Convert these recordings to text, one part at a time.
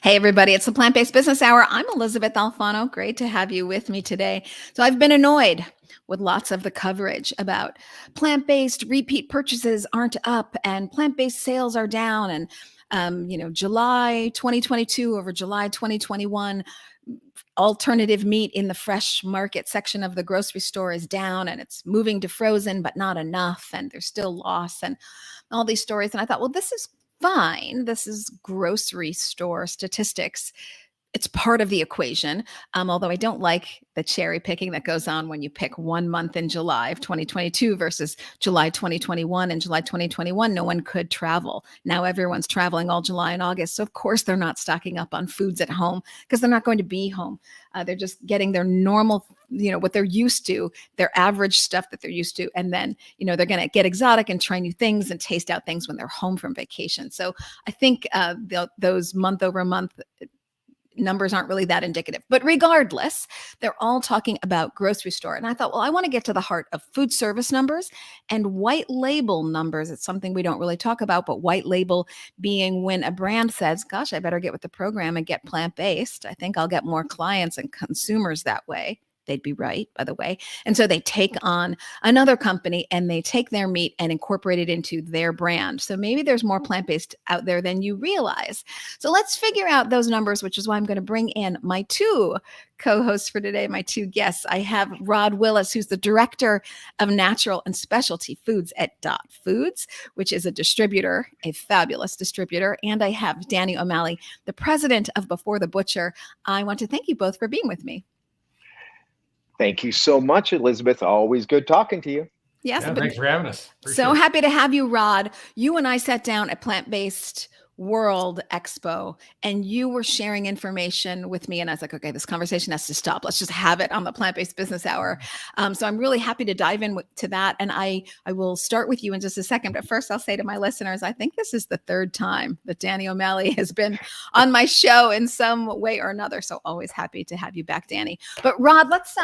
Hey, everybody, it's the Plant-Based Business Hour. I'm Elysabeth Alfano. Great to have you with me today. So I've been annoyed with lots of the coverage about plant-based repeat purchases aren't up and plant-based sales are down. And, July 2022 over July 2021, alternative meat in the fresh market section of the grocery store is down and it's moving to frozen, but not enough. And there's still loss and all these stories. And I thought, well, this is fine. This is grocery store statistics. It's part of the equation. Although I don't like the cherry picking that goes on when you pick 1 month in July of 2022 versus July 2021. And July 2021, no one could travel. Now everyone's traveling all July and August. So of course they're not stocking up on foods at home because they're not going to be home. They're just getting their normal, what they're used to, their average stuff that they're used to. And then, they're going to get exotic and try new things and taste out things when they're home from vacation. So I think those month over month numbers aren't really that indicative. But regardless, they're all talking about grocery store. And I thought, well, I want to get to the heart of food service numbers and white label numbers. It's something we don't really talk about, but white label being when a brand says, gosh, I better get with the program and get plant-based. I think I'll get more clients and consumers that way. They'd be right, by the way. And so they take on another company and they take their meat and incorporate it into their brand. So maybe there's more plant-based out there than you realize. So let's figure out those numbers, which is why I'm going to bring in my two co-hosts for today, my two guests. I have Rod Willis, who's the Director of Natural and Specialty Foods at Dot Foods, which is a distributor, a fabulous distributor. And I have Danny O'Malley, the President of Before the Butcher. I want to thank you both for being with me. Thank you so much, Elizabeth. Always good talking to you. Yes. Yeah, thanks for having us. So happy to have you, Rod. You and I sat down at Plant-Based World Expo and you were sharing information with me. And I was like, okay, this conversation has to stop. Let's just have it on the Plant-Based Business Hour. So I'm really happy to dive in to that. And I will start with you in just a second. But first, I'll say to my listeners, I think this is the third time that Danny O'Malley has been on my show in some way or another. So always happy to have you back, Danny. But Rod, let's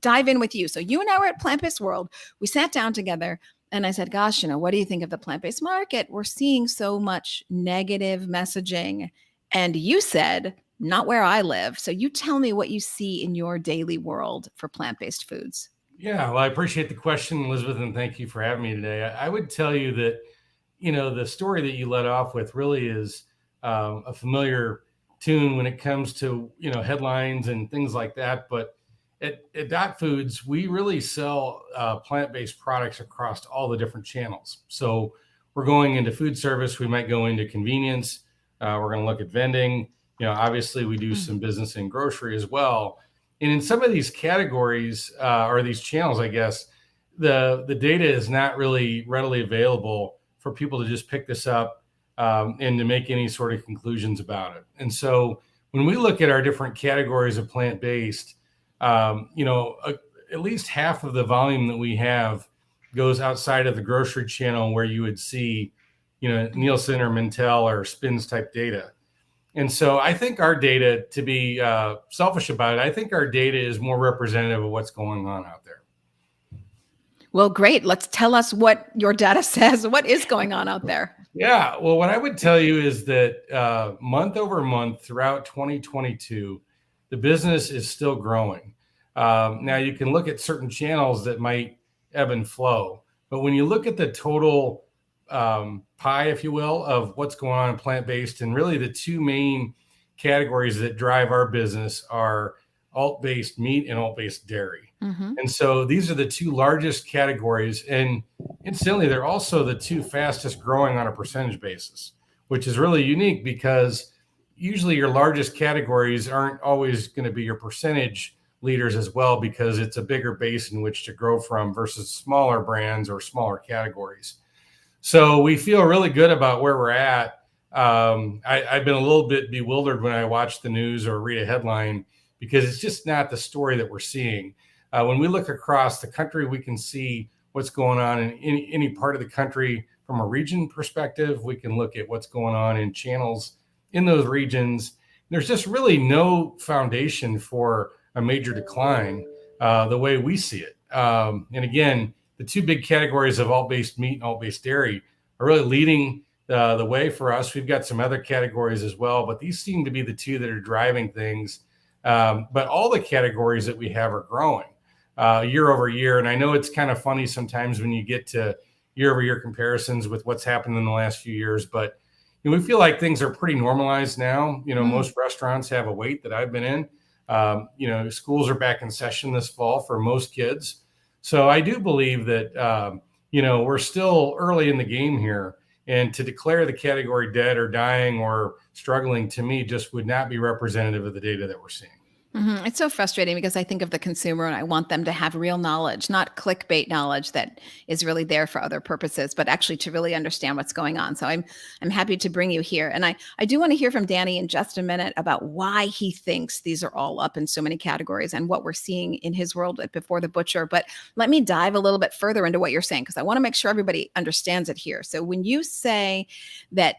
dive in with you. So you and I were at Plant-Based World. We sat down together. And I said, gosh, what do you think of the plant-based market? We're seeing so much negative messaging. And you said, not where I live. So you tell me what you see in your daily world for plant-based foods. Yeah, well, I appreciate the question, Elizabeth, and thank you for having me today. I would tell you that, the story that you led off with really is a familiar tune when it comes to, headlines and things like that. But at Dot Foods, we really sell plant-based products across all the different channels. So we're going into food service. We might go into convenience. We're going to look at vending. Obviously, we do some business in grocery as well. And in some of these categories or these channels, I guess, the data is not really readily available for people to just pick this up and to make any sort of conclusions about it. And so when we look at our different categories of plant-based, at least half of the volume that we have goes outside of the grocery channel where you would see, Nielsen or Mintel or SPINS type data. And so I think our data, to be selfish about it, I think our data is more representative of what's going on out there. Well, great. Let's tell us what your data says. What is going on out there? Yeah. Well, what I would tell you is that month over month throughout 2022, the business is still growing. Now you can look at certain channels that might ebb and flow, but when you look at the total pie, if you will, of what's going on in plant-based, and really the two main categories that drive our business are alt-based meat and alt-based dairy. Mm-hmm. And so these are the two largest categories. And incidentally, they're also the two fastest growing on a percentage basis, which is really unique because usually your largest categories aren't always going to be your percentage leaders as well, because it's a bigger base in which to grow from versus smaller brands or smaller categories. So we feel really good about where we're at. I've been a little bit bewildered when I watch the news or read a headline because it's just not the story that we're seeing. When we look across the country, we can see what's going on in any part of the country from a region perspective. We can look at what's going on in channels in those regions. There's just really no foundation for a major decline the way we see it. And again, the two big categories of alt-based meat and alt-based dairy are really leading the way for us. We've got some other categories as well, but these seem to be the two that are driving things. But all the categories that we have are growing year over year. And I know it's kind of funny sometimes when you get to year over year comparisons with what's happened in the last few years, but we feel like things are pretty normalized now. Most restaurants have a wait that I've been in. Schools are back in session this fall for most kids. So I do believe that, we're still early in the game here. And to declare the category dead or dying or struggling, to me, just would not be representative of the data that we're seeing. It's so frustrating because I think of the consumer and I want them to have real knowledge, not clickbait knowledge that is really there for other purposes, but actually to really understand what's going on. So I'm happy to bring you here. And I do want to hear from Danny in just a minute about why he thinks these are all up in so many categories and what we're seeing in his world at Before the Butcher. But let me dive a little bit further into what you're saying, because I want to make sure everybody understands it here. So when you say that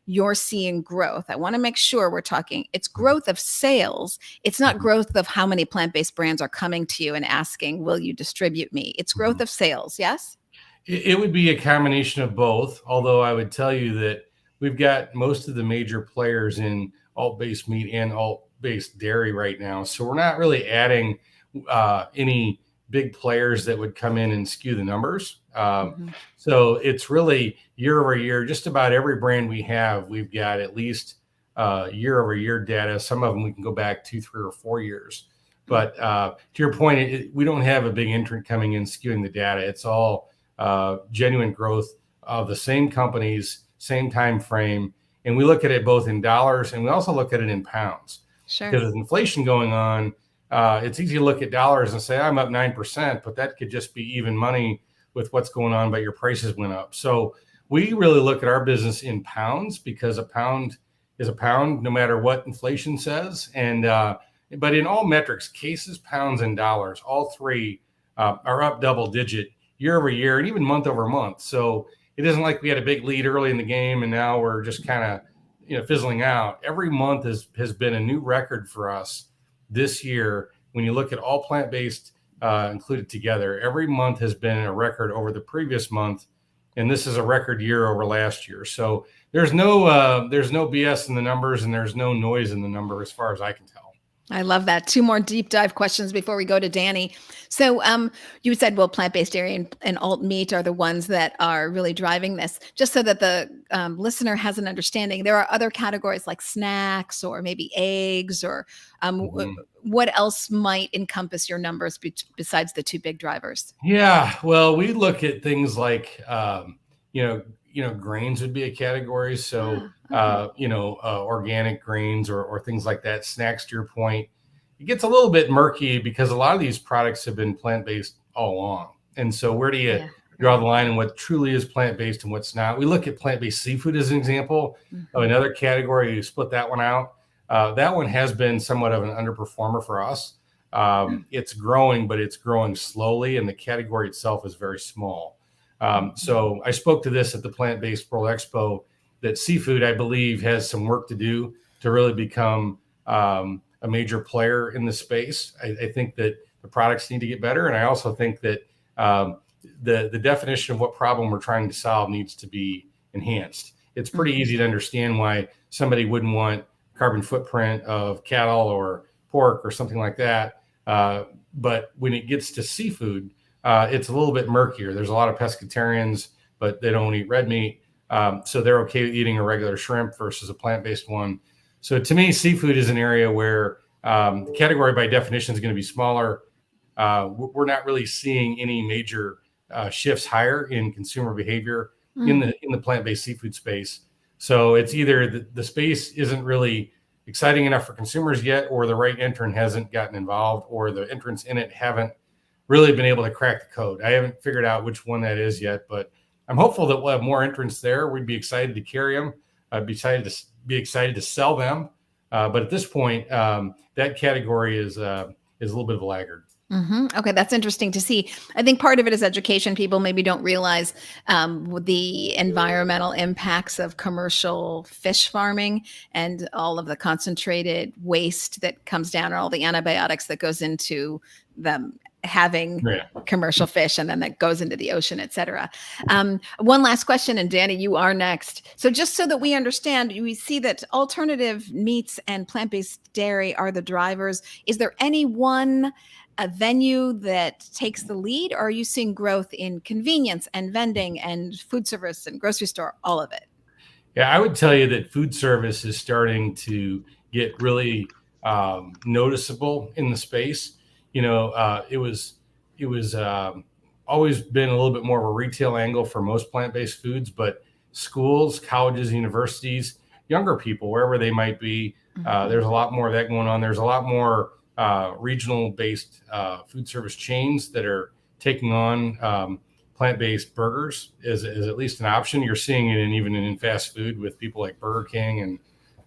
you're seeing growth, I want to make sure we're talking, it's growth of sales. It's not growth of how many plant-based brands are coming to you and asking, will you distribute me? It's growth of sales. Yes. It would be a combination of both. Although I would tell you that we've got most of the major players in alt-based meat and alt-based dairy right now. So we're not really adding any big players that would come in and skew the numbers. So it's really year over year, just about every brand we have, we've got at least year over year data. Some of them we can go back 2, 3, or 4 years. But to your point, we don't have a big entrant coming in skewing the data. It's all genuine growth of the same companies, same time frame. And we look at it both in dollars and we also look at it in pounds. Sure. Because with inflation going on, it's easy to look at dollars and say, I'm up 9%, but that could just be even money with what's going on, but your prices went up. So we really look at our business in pounds, because a pound is a pound no matter what inflation says. And but in all metrics, cases, pounds, and dollars, all three are up double digit year over year and even month over month. So it isn't like we had a big lead early in the game and now we're just kind of fizzling out. Every month has been a new record for us this year. When you look at all plant-based included together, every month has been a record over the previous month. And this is a record year over last year. So there's no BS in the numbers and there's no noise in the number as far as I can tell. I love that. 2 more deep dive questions before we go to Danny. So you said, well, plant-based dairy and alt meat are the ones that are really driving this. Just so that the listener has an understanding, there are other categories like snacks or maybe eggs or what else might encompass your numbers besides the 2 big drivers? Yeah, well, we look at things like, grains would be a category. So, organic grains or things like that. Snacks, to your point, it gets a little bit murky because a lot of these products have been plant-based all along. And so where do you draw the line on what truly is plant-based and what's not? We look at plant-based seafood as an example of another category. You split that one out. That one has been somewhat of an underperformer for us. It's growing, but it's growing slowly, and the category itself is very small. So I spoke to this at the Plant-Based World Expo, that seafood, I believe, has some work to do to really become a major player in the space. I think that the products need to get better. And I also think that the definition of what problem we're trying to solve needs to be enhanced. It's pretty easy to understand why somebody wouldn't want carbon footprint of cattle or pork or something like that. But when it gets to seafood, it's a little bit murkier. There's a lot of pescatarians, but they don't eat red meat. So they're okay with eating a regular shrimp versus a plant-based one. So to me, seafood is an area where the category by definition is going to be smaller. We're not really seeing any major shifts higher in consumer behavior in the plant-based seafood space. So it's either the space isn't really exciting enough for consumers yet, or the right entrant hasn't gotten involved, or the entrants in it haven't really been able to crack the code. I haven't figured out which one that is yet, but I'm hopeful that we'll have more entrants there. We'd be excited to carry them. I'd be excited to sell them. But at this point, that category is a little bit of a laggard. Okay, that's interesting to see. I think part of it is education. People maybe don't realize the environmental impacts of commercial fish farming and all of the concentrated waste that comes down, or all the antibiotics that goes into them having Yeah. commercial fish and then that goes into the ocean, et cetera. One last question, and Danny, you are next. So just so that we understand, we see that alternative meats and plant-based dairy are the drivers. Is there any one venue that takes the lead, or are you seeing growth in convenience and vending and food service and grocery store, all of it? Yeah, I would tell you that food service is starting to get really noticeable in the space. It was always been a little bit more of a retail angle for most plant-based foods, but schools, colleges, universities, younger people, wherever they might be, there's a lot more of that going on. There's a lot more regional-based food service chains that are taking on plant-based burgers is at least an option. You're seeing it even in fast food with people like Burger King,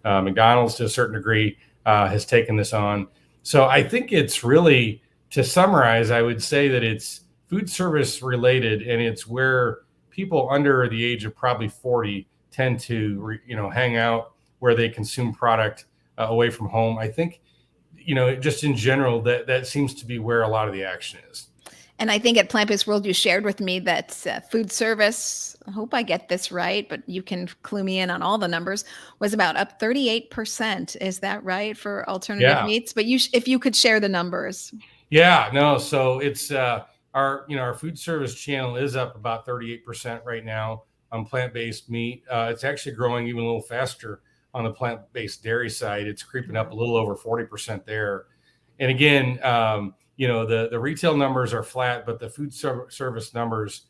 and McDonald's to a certain degree has taken this on. So I think it's really, to summarize, I would say that it's food service related, and it's where people under the age of probably 40 tend to hang out, where they consume product away from home. I think, just in general, that seems to be where a lot of the action is. And I think at Plant-Based World, you shared with me that food service, I hope I get this right, but you can clue me in on all the numbers, was about up 38%. Is that right for alternative meats? But if you could share the numbers. Yeah, no. So it's our food service channel is up about 38% right now on plant-based meat. It's actually growing even a little faster on the plant-based dairy side. It's creeping up a little over 40% there. And again, the retail numbers are flat, but the food service numbers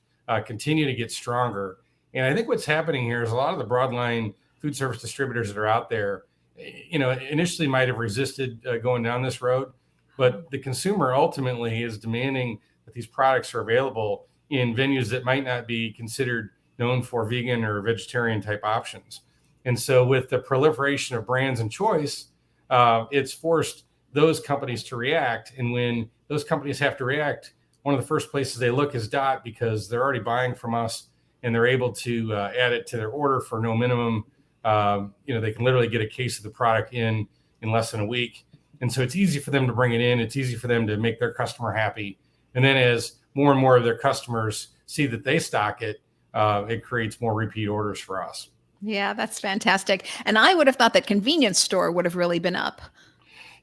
continue to get stronger. And I think what's happening here is a lot of the broadline food service distributors that are out there, initially might have resisted going down this road, but the consumer ultimately is demanding that these products are available in venues that might not be considered known for vegan or vegetarian type options. And so with the proliferation of brands and choice, it's forced those companies to react. And when those companies have to react, one of the first places they look is Dot, because they're already buying from us and they're able to add it to their order for no minimum. They can literally get a case of the product in less than a week. And so it's easy for them to bring it in. It's easy for them to make their customer happy. And then as more and more of their customers see that they stock it, it creates more repeat orders for us. Yeah, that's fantastic. And I would have thought that convenience store would have really been up.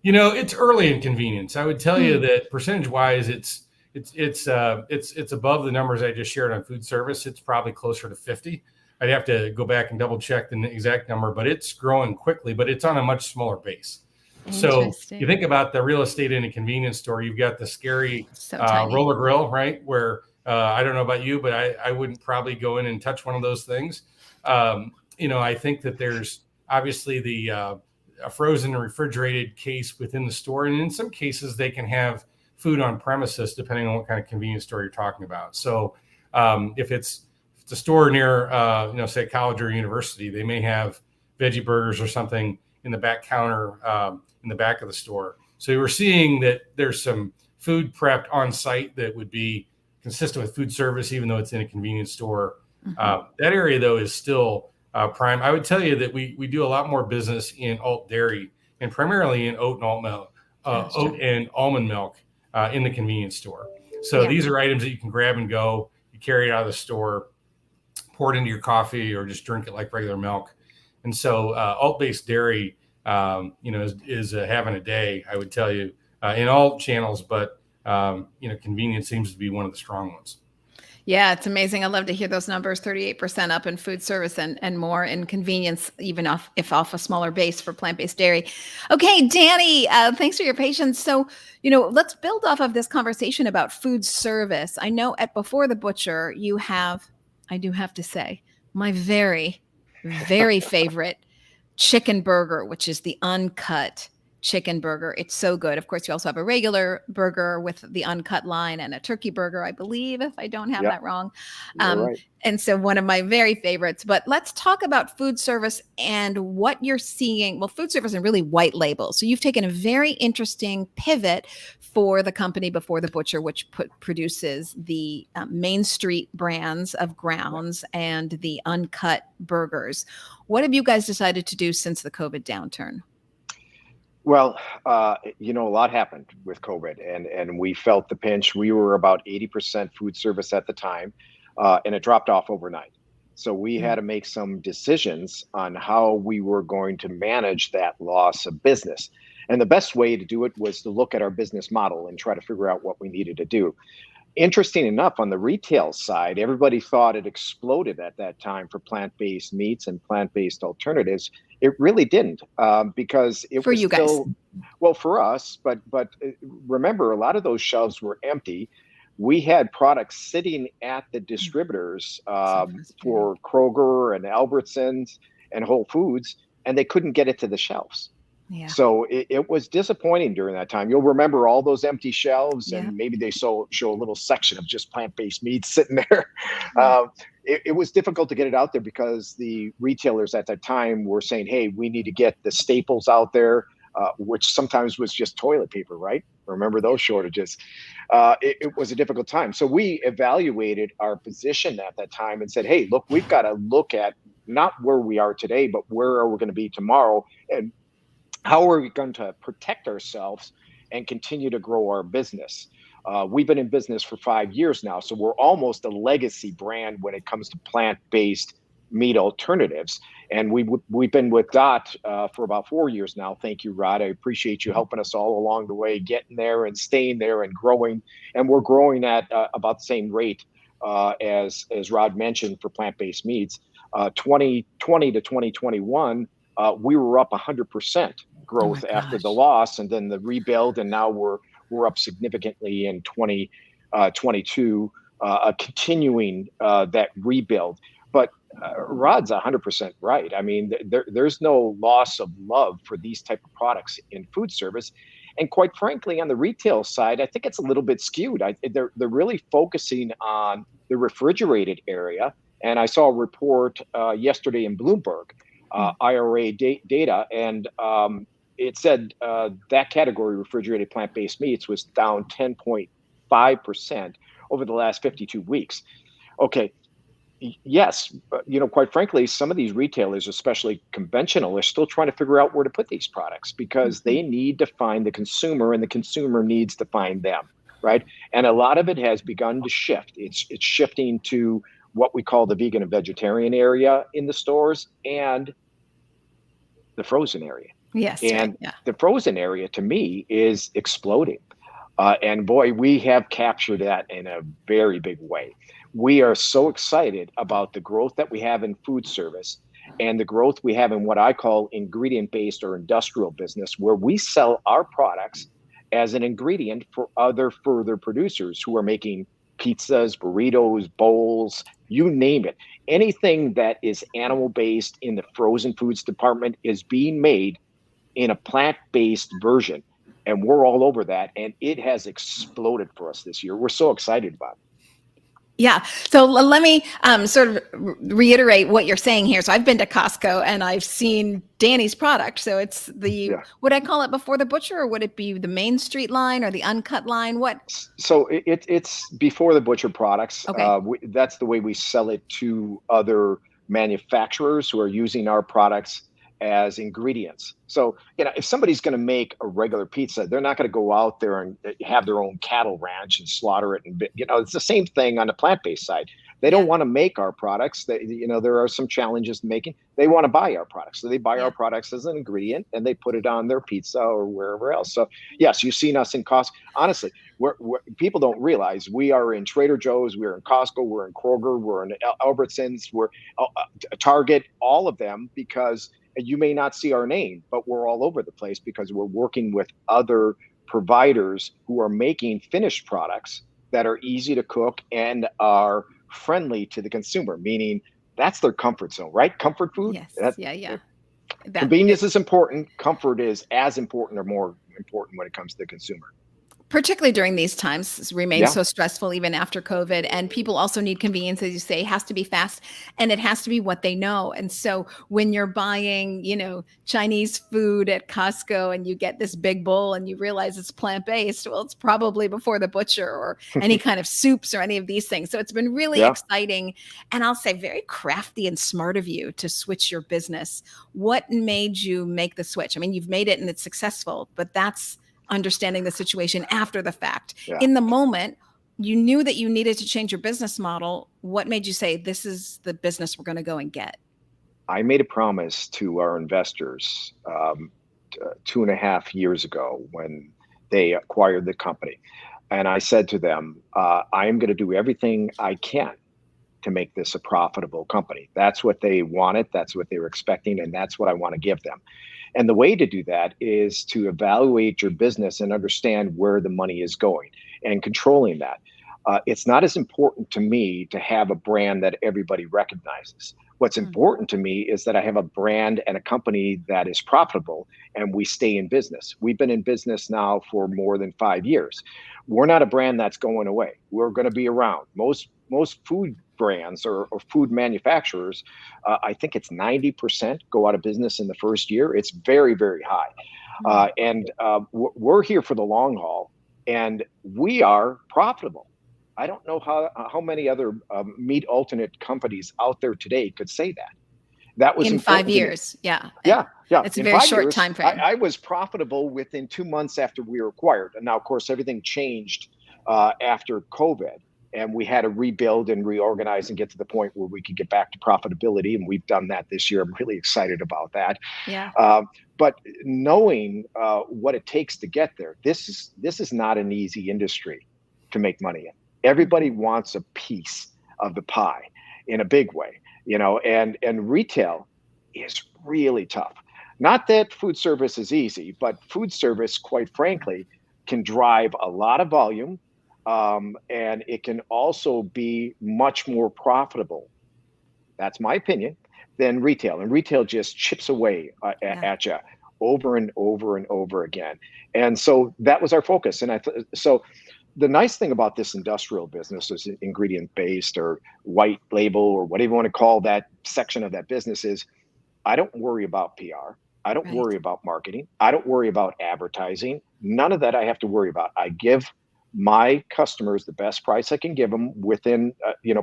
It's early in convenience. I would tell you that percentage-wise, it's above the numbers I just shared on food service. It's probably closer to 50. I'd have to go back and double check the exact number, but it's growing quickly, but it's on a much smaller base. So you think about the real estate in a convenience store, you've got the scary roller grill, right? Where I don't know about you, but I wouldn't probably go in and touch one of those things. I think that there's obviously a frozen and refrigerated case within the store. And in some cases, they can have food on premises, depending on what kind of convenience store you're talking about. So if it's a store near, say a college or a university, they may have veggie burgers or something in the back counter in the back of the store. So we're seeing that there's some food prepped on site that would be consistent with food service, even though it's in a convenience store. That area, though, is still prime. I would tell you that we do a lot more business in alt dairy and primarily in oat and almond milk in the convenience store. So these are items that you can grab and go. You carry it out of the store, pour it into your coffee, or just drink it like regular milk. And so alt-based dairy, is having a day, I would tell you, in all channels, but convenience seems to be one of the strong ones. Yeah, it's amazing. I love to hear those numbers, 38% up in food service and more in convenience, even if off a smaller base for plant-based dairy. Okay, Danny, thanks for your patience. So, let's build off of this conversation about food service. I know at Before the Butcher, I do have to say, my very, very favorite chicken burger, which is the uncut chicken burger. It's so good. Of course, you also have a regular burger with the uncut line and a turkey burger, I believe, if I don't have that wrong. Right. And so one of my very favorites. But let's talk about food service and what you're seeing. Well, food service and really white label. So you've taken a very interesting pivot for the company Before the Butcher, which produces the Main Street brands of grounds and the uncut burgers. What have you guys decided to do since the COVID downturn? Well, a lot happened with COVID, and we felt the pinch. We were about 80% food service at the time, and it dropped off overnight. So we had Mm. to make some decisions on how we were going to manage that loss of business. And the best way to do it was to look at our business model and try to figure out what we needed to do. Interesting enough, on the retail side, everybody thought it exploded at that time for plant-based meats and plant-based alternatives. It really didn't, because it For was you guys. still, well, for us. But remember, a lot of those shelves were empty. We had products sitting at the distributors, So frustrating. for Kroger and Albertsons and Whole Foods, and they couldn't get it to the shelves. Yeah. So it was disappointing during that time. You'll remember all those empty shelves, Yeah. and maybe they show a little section of just plant-based meats sitting there. Yeah. It was difficult to get it out there because the retailers at that time were saying, "Hey, we need to get the staples out there," which sometimes was just toilet paper, right? Remember those shortages? It was a difficult time. So we evaluated our position at that time and said, "Hey, look, we've got to look at not where we are today, but where are we going to be tomorrow, and how are we going to protect ourselves and continue to grow our business?" We've been in business for 5 years now, so we're almost a legacy brand when it comes to plant-based meat alternatives. And we've been with Dot for about 4 years now. Thank you, Rod. I appreciate you helping us all along the way, getting there and staying there and growing. And we're growing at about the same rate, as Rod mentioned, for plant-based meats. 2020 to 2021, we were up 100% Oh my growth after the gosh. loss, and then the rebuild, and now we're up significantly in 2022, continuing that rebuild. But Rod's 100% right. I mean, there's no loss of love for these type of products in food service, and quite frankly, on the retail side, I think it's a little bit skewed. They're really focusing on the refrigerated area, and I saw a report yesterday in Bloomberg, Mm. IRA data, and it said that category, refrigerated plant-based meats, was down 10.5% over the last 52 weeks. Okay, yes, quite frankly, some of these retailers, especially conventional, are still trying to figure out where to put these products because Mhm. they need to find the consumer, and the consumer needs to find them, right? And a lot of it has begun to shift. It's shifting to what we call the vegan and vegetarian area in the stores, and the frozen area. Yes, right. And Yeah. the frozen area, to me, is exploding. And boy, we have captured that in a very big way. We are so excited about the growth that we have in food service and the growth we have in what I call ingredient based or industrial business, where we sell our products as an ingredient for other further producers who are making pizzas, burritos, bowls, you name it. Anything that is animal based in the frozen foods department is being made in a plant-based version, and we're all over that, and it has exploded for us this year. We're so excited about it. Yeah. So let me sort of reiterate what you're saying here. So I've been to Costco and I've seen Danny's product. So it's Yeah. would I call it before the butcher, or would it be the Main Street line or the uncut line? What? So it's before the butcher products. Okay. That's the way we sell it to other manufacturers who are using our products as ingredients. So, if somebody's going to make a regular pizza, they're not going to go out there and have their own cattle ranch and slaughter it. And, it's the same thing on the plant-based side. They don't Yeah. want to make our products. There are some challenges in making. They want to buy our products. So they buy Yeah. our products as an ingredient and they put it on their pizza or wherever else. So yes, you've seen us in Costco. Honestly, people don't realize we are in Trader Joe's, we're in Costco, we're in Kroger, we're in Albertsons, we're Target, all of them, because you may not see our name, but we're all over the place because we're working with other providers who are making finished products that are easy to cook and are friendly to the consumer, meaning that's their comfort zone, right? Comfort food. Yes. Yeah. That Convenience is important. Comfort is as important or more important when it comes to the consumer. particularly during these times, remains Yeah. so stressful even after COVID. And people also need convenience, as you say, it has to be fast and it has to be what they know. And so when you're buying, Chinese food at Costco and you get this big bowl and you realize it's plant-based, well, it's probably before the butcher or any kind of soups or any of these things. So it's been really Yeah. exciting. And I'll say very crafty and smart of you to switch your business. What made you make the switch? I mean, you've made it and it's successful, but that's understanding the situation after the fact. Yeah. In the moment, you knew that you needed to change your business model. What made you say, this is the business we're going to go and get? I made a promise to our investors 2.5 years ago when they acquired the company. And I said to them, I am going to do everything I can to make this a profitable company. That's what they wanted. That's what they were expecting. And that's what I want to give them. And the way to do that is to evaluate your business and understand where the money is going and controlling that. It's not as important to me to have a brand that everybody recognizes. What's important to me is that I have a brand and a company that is profitable and we stay in business. We've been in business now for more than 5 years. We're not a brand that's going away. We're going to be around. Most food brands or food manufacturers, I think it's 90% go out of business in the first year. It's very, very high. And we're here for the long haul and we are profitable. I don't know how many other meat alternate companies out there today could say that. That was in important 5 years. Yeah. Yeah. It's a In very 5 short years, time frame. I was profitable within 2 months after we were acquired. And now, of course, everything changed after COVID. And we had to rebuild and reorganize and get to the point where we could get back to profitability. And we've done that this year. I'm really excited about that. Yeah. But knowing what it takes to get there, this is not an easy industry to make money in. Everybody wants a piece of the pie in a big way, and retail is really tough. Not that food service is easy, but food service, quite frankly, can drive a lot of volume. And it can also be much more profitable, that's my opinion, than retail. And retail just chips away at you over and over and over again. And so that was our focus. And so the nice thing about this industrial business is ingredient based or white label or whatever you want to call that section of that business is I don't worry about PR. I don't worry about marketing. I don't worry about advertising. None of that I have to worry about. I give my customers the best price I can give them within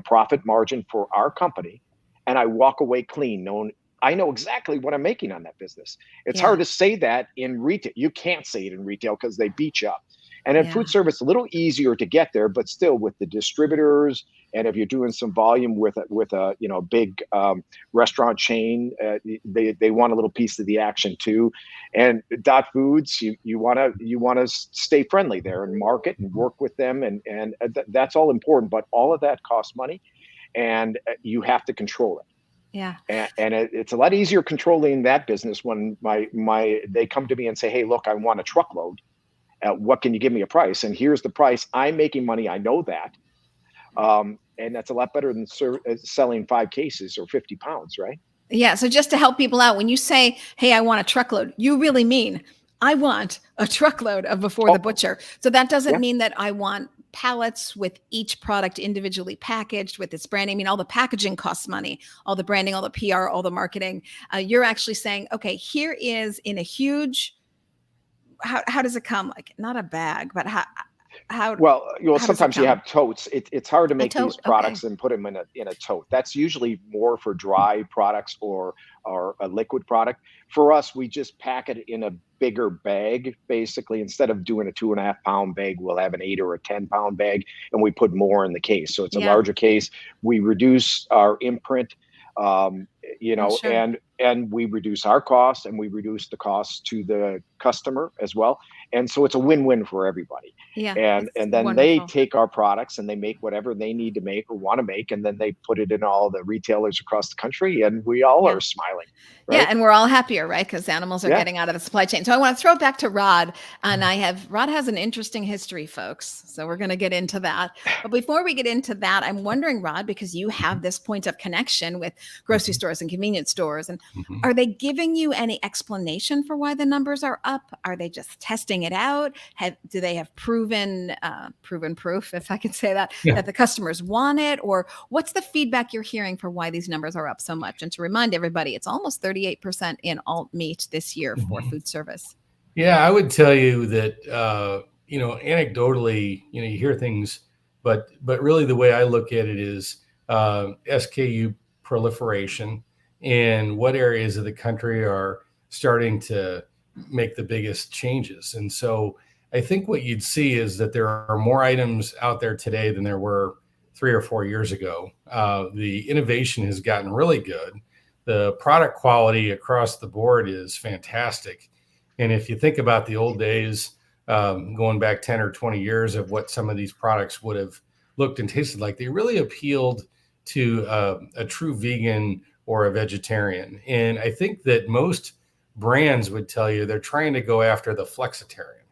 profit margin for our company, and I walk away clean knowing I know exactly what I'm making on that business. It's hard to say that in retail. You can't say it in retail because they beat you up. And in food service, a little easier to get there, but still with the distributors. And if you're doing some volume with a big restaurant chain, they want a little piece of the action too. And Dot Foods, you want to stay friendly there and market and work with them, and that's all important. But all of that costs money, and you have to control it. Yeah. And it's a lot easier controlling that business when they come to me and say, hey, look, I want a truckload. What can you give me a price? And here's the price. I'm making money. I know that. And that's a lot better than selling 5 cases or 50 pounds, right? Yeah. So just to help people out, when you say, hey, I want a truckload, you really mean, I want a truckload of Before the Butcher. So that doesn't mean that I want pallets with each product individually packaged with its branding. I mean, all the packaging costs money, all the branding, all the PR, all the marketing. You're actually saying, okay, here is in a huge, how does it come? Like not a bag, but how sometimes you have totes. It's hard to make these products and put them in a tote. That's usually more for dry products or a liquid product. For us, we just pack it in a bigger bag. Basically, instead of doing a 2.5 pound bag, we'll have an 8 or a 10 pound bag, and we put more in the case. So it's a larger case. We reduce our imprint, and we reduce our costs and we reduce the costs to the customer as well. And so it's a win-win for everybody. Yeah. And then wonderful. they take our products and they make whatever they need to make or want to make, and then they put it in all the retailers across the country, and we all are smiling. Right? Yeah, and we're all happier, right? Because animals are getting out of the supply chain. So I want to throw it back to Rod, and Rod has an interesting history, folks. So we're going to get into that. But before we get into that, I'm wondering, Rod, because you have this point of connection with grocery stores and convenience stores, and Mhm. Are they giving you any explanation for why the numbers are up? Are they just testing it out? Do they have proven proof, if I could say that, Yeah. that the customers want it? Or what's the feedback you're hearing for why these numbers are up so much? And to remind everybody, it's almost 38% in alt meat this year for Mhm. food service. Yeah, I would tell you that anecdotally, you hear things, but really the way I look at it is SKU proliferation and what areas of the country are starting to make the biggest changes. And so I think what you'd see is that there are more items out there today than there were 3 or 4 years ago. The innovation has gotten really good. The product quality across the board is fantastic. And if you think about the old days, going back 10 or 20 years of what some of these products would have looked and tasted like, they really appealed to a true vegan or a vegetarian. And I think that most brands would tell you they're trying to go after the flexitarian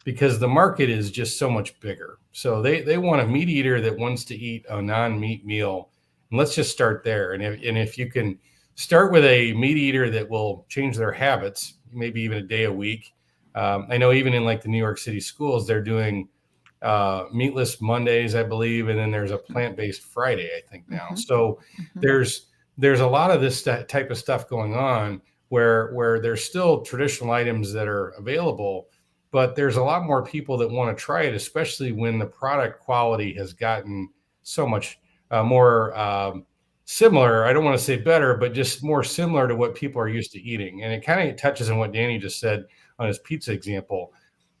because the market is just so much bigger. So they want a meat eater that wants to eat a non-meat meal. And let's just start there. And if you can start with a meat eater that will change their habits, maybe even a day a week. I know even in like the New York City schools, they're doing meatless Mondays, I believe, and then there's a plant-based Friday, I think now. Mm-hmm. So Mm-hmm. there's a lot of this type of stuff going on where there's still traditional items that are available, but there's a lot more people that want to try it, especially when the product quality has gotten so much more similar. I don't want to say better, but just more similar to what people are used to eating. And it kind of touches on what Danny just said on his pizza example.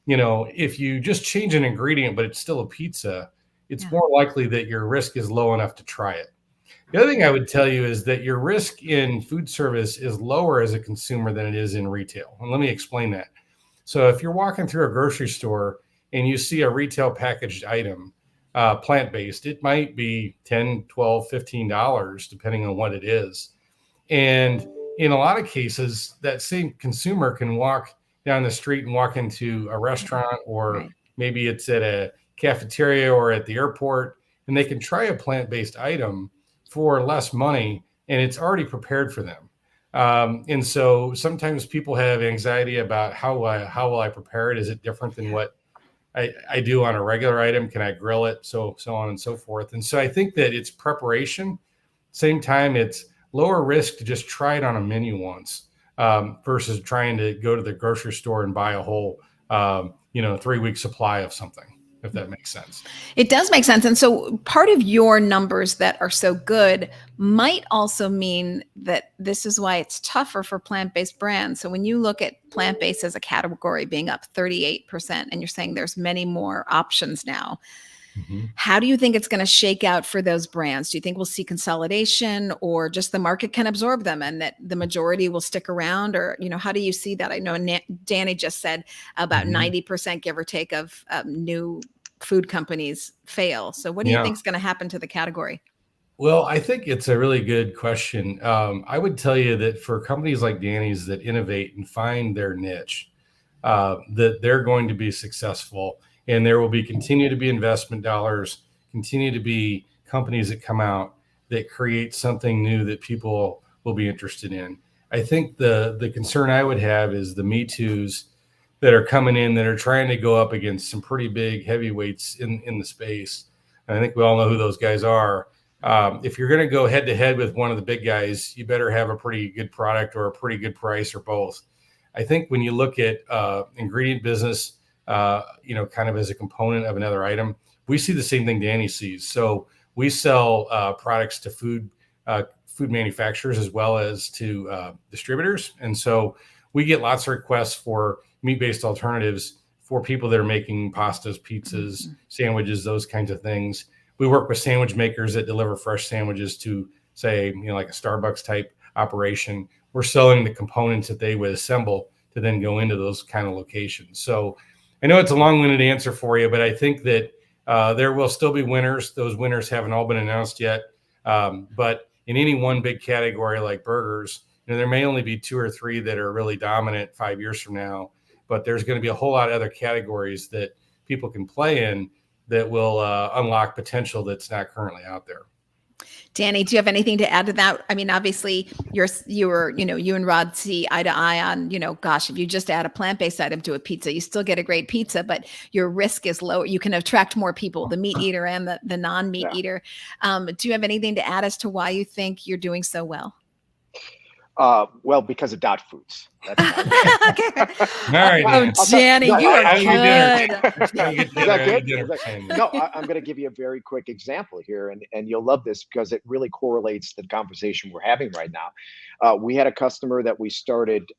If you just change an ingredient, but it's still a pizza, it's more likely that your risk is low enough to try it. The other thing I would tell you is that your risk in food service is lower as a consumer than it is in retail. And let me explain that. So if you're walking through a grocery store and you see a retail packaged item, plant-based, it might be $10, $12, $15, depending on what it is. And in a lot of cases, that same consumer can walk down the street and walk into a restaurant, or maybe it's at a cafeteria or at the airport, and they can try a plant-based item for less money, and it's already prepared for them. And so sometimes people have anxiety about how will I prepare it? Is it different than what I do on a regular item? Can I grill it? So on and so forth. And so I think that it's preparation. Same time, it's lower risk to just try it on a menu once versus trying to go to the grocery store and buy a whole 3-week supply of something, if that makes sense. It does make sense. And so part of your numbers that are so good might also mean that this is why it's tougher for plant-based brands. So when you look at plant-based as a category being up 38%, and you're saying there's many more options now, how do you think it's going to shake out for those brands? Do you think we'll see consolidation, or just the market can absorb them and that the majority will stick around? Or, how do you see that? I know Danny just said about 90%, give or take, of new food companies fail. So what do you think is going to happen to the category? Well, I think it's a really good question. I would tell you that for companies like Danny's that innovate and find their niche, that they're going to be successful, and there will continue to be investment dollars, continue to be companies that come out that create something new that people will be interested in. I think the concern I would have is the Me Too's that are coming in that are trying to go up against some pretty big heavyweights in the space. And I think we all know who those guys are. If you're going to go head to head with one of the big guys, you better have a pretty good product or a pretty good price or both. I think when you look at ingredient business, kind of as a component of another item, we see the same thing Danny sees. So we sell products to food manufacturers as well as to distributors. And so we get lots of requests for meat-based alternatives for people that are making pastas, pizzas, sandwiches, those kinds of things. We work with sandwich makers that deliver fresh sandwiches to, say, like a Starbucks type operation. We're selling the components that they would assemble to then go into those kind of locations. So I know it's a long-winded answer for you, but I think that there will still be winners. Those winners haven't all been announced yet. But in any one big category like burgers, there may only be 2 or 3 that are really dominant 5 years from now, but there's going to be a whole lot of other categories that people can play in that will unlock potential that's not currently out there. Danny, do you have anything to add to that? I mean, obviously you and Rod see eye to eye on, gosh, if you just add a plant-based item to a pizza, you still get a great pizza, but your risk is lower. You can attract more people, the meat eater and the non-meat eater. Do you have anything to add as to why you think you're doing so well? Well, because of Dot Foods. That's okay. All right, oh, Danny, you are good. Is that good? No, I'm going to give you a very quick example here, and you'll love this because it really correlates to the conversation we're having right now. We had a customer that we started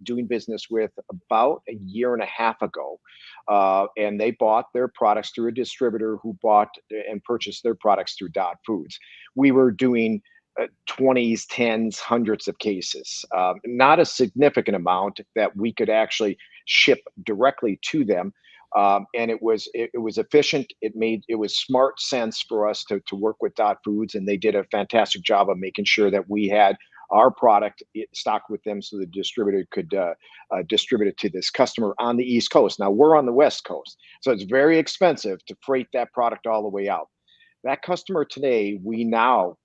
doing business with about a year and a half ago, and they bought their products through a distributor who bought and purchased their products through Dot Foods. We were doing 20s, 10s, hundreds of cases, not a significant amount that we could actually ship directly to them. And it was efficient. It was smart sense for us to work with Dot Foods, and they did a fantastic job of making sure that we had our product stocked with them so the distributor could distribute it to this customer on the East Coast. Now we're on the West Coast, so it's very expensive to freight that product all the way out. That customer today, we now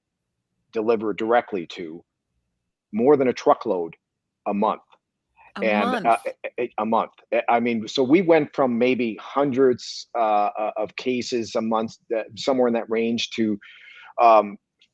deliver directly to more than a truckload a month. A month. I mean, so we went from maybe hundreds of cases a month, somewhere in that range, to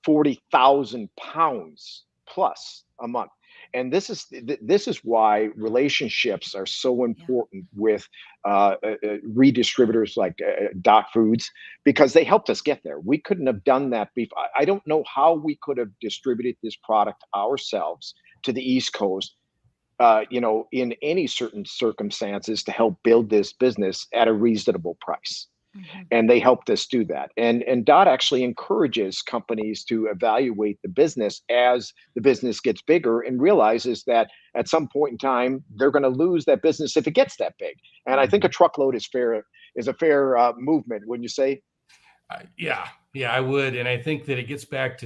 40,000 pounds plus a month. And this is why relationships are so important with redistributors like Dot Foods, because they helped us get there. We couldn't have done that before. I don't know how we could have distributed this product ourselves to the East Coast, in any certain circumstances to help build this business at a reasonable price. Mm-hmm. And they helped us do that. And Dot actually encourages companies to evaluate the business as the business gets bigger and realizes that at some point in time, they're going to lose that business if it gets that big. And I think a truckload is a fair movement, wouldn't you say? Yeah, I would. And I think that it gets back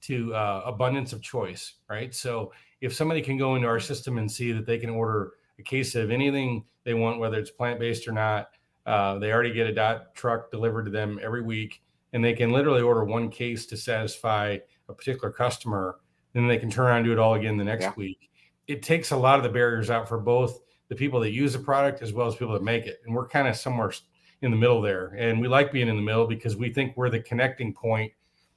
to abundance of choice, right? So if somebody can go into our system and see that they can order a case of anything they want, whether it's plant-based or not, they already get a Dot truck delivered to them every week, and they can literally order one case to satisfy a particular customer. Then they can turn around and do it all again the next week. It takes a lot of the barriers out for both the people that use the product as well as people that make it. And we're kind of somewhere in the middle there. And we like being in the middle because we think we're the connecting point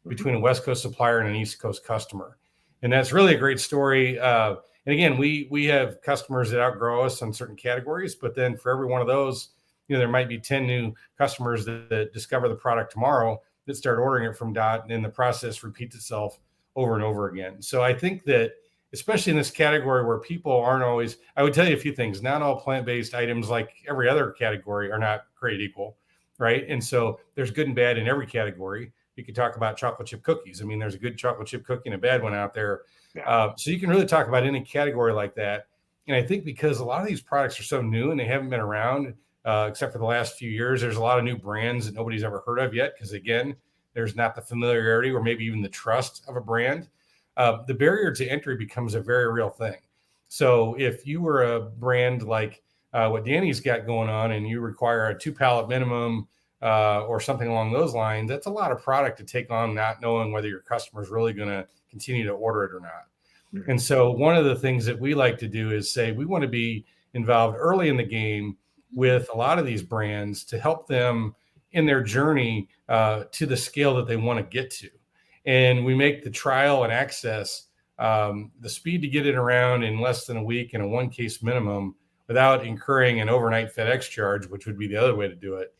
between a West Coast supplier and an East Coast customer. And that's really a great story. And again, we have customers that outgrow us on certain categories, but then for every one of those, there might be 10 new customers that discover the product tomorrow that start ordering it from Dot, and then the process repeats itself over and over again. So I think that, especially in this category where people aren't always, I would tell you a few things. Not all plant-based items, like every other category, are not created equal, right? And so there's good and bad in every category. You could talk about chocolate chip cookies. I mean, there's a good chocolate chip cookie and a bad one out there. So you can really talk about any category like that. And I think because a lot of these products are so new and they haven't been around, except for the last few years, there's a lot of new brands that nobody's ever heard of yet. Because again, there's not the familiarity or maybe even the trust of a brand. The barrier to entry becomes a very real thing. So if you were a brand like what Danny's got going on, and you require a 2 pallet minimum or something along those lines, that's a lot of product to take on, not knowing whether your customer is really going to continue to order it or not. Mm-hmm. And so one of the things that we like to do is say we want to be involved early in the game with a lot of these brands to help them in their journey to the scale that they want to get to. And we make the trial and access, the speed to get it around in less than a week and a 1 case minimum without incurring an overnight FedEx charge, which would be the other way to do it.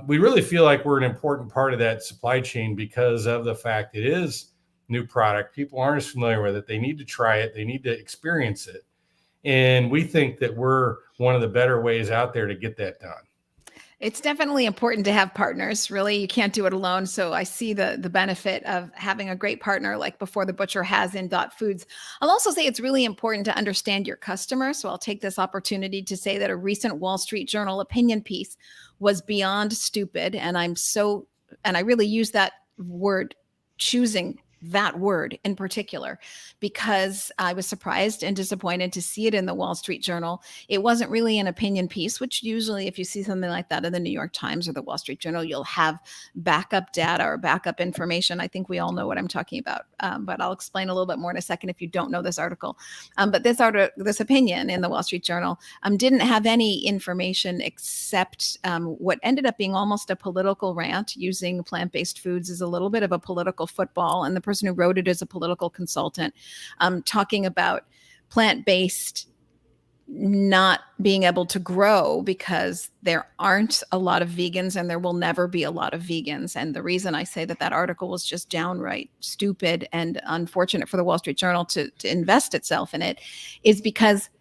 We really feel like we're an important part of that supply chain because of the fact it is new product. People aren't as familiar with it. They need to try it. They need to experience it. And we think that we're one of the better ways out there to get that done. It's definitely important to have partners. Really, you can't do it alone. So I see the benefit of having a great partner like Before the Butcher has in Dot Foods. I'll also say it's really important to understand your customer. So I'll take this opportunity to say that a recent Wall Street Journal opinion piece was beyond stupid. And I really use that word, choosing that word in particular, because I was surprised and disappointed to see it in the Wall Street Journal. It wasn't really an opinion piece, which usually if you see something like that in the New York Times or the Wall Street Journal, you'll have backup data or backup information. I think we all know what I'm talking about, but I'll explain a little bit more in a second if you don't know this article. But this opinion in the Wall Street Journal didn't have any information except what ended up being almost a political rant, using plant-based foods as a little bit of a political football. And the person who wrote it is a political consultant, talking about plant-based not being able to grow because there aren't a lot of vegans and there will never be a lot of vegans. And the reason I say that article was just downright stupid and unfortunate for the Wall Street Journal to invest itself in it is because,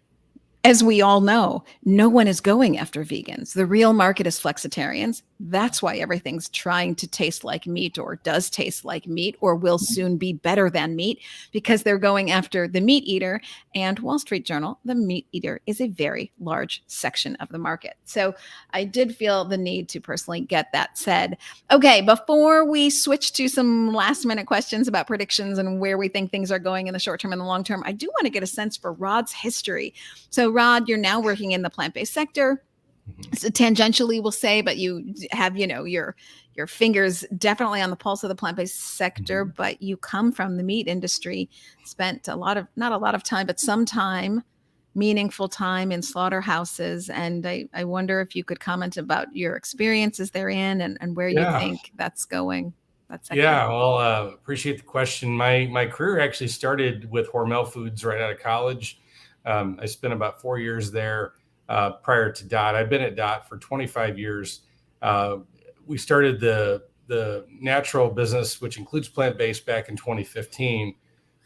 as we all know, no one is going after vegans. The real market is flexitarians. That's why everything's trying to taste like meat, or does taste like meat, or will soon be better than meat, because they're going after the meat eater. And Wall Street Journal, the meat eater is a very large section of the market. So I did feel the need to personally get that said. Okay, before we switch to some last minute questions about predictions and where we think things are going in the short term and the long term, I do want to get a sense for Rod's history. So Rod, you're now working in the plant-based sector. So tangentially, we'll say, but you have, your fingers definitely on the pulse of the plant-based sector, but you come from the meat industry, spent not a lot of time, but some time, meaningful time in slaughterhouses. And I wonder if you could comment about your experiences therein and where you think that's going. Well, appreciate the question. My career actually started with Hormel Foods right out of college. I spent about 4 years there. Prior to DOT. I've been at DOT for 25 years. We started the natural business, which includes plant-based, back in 2015.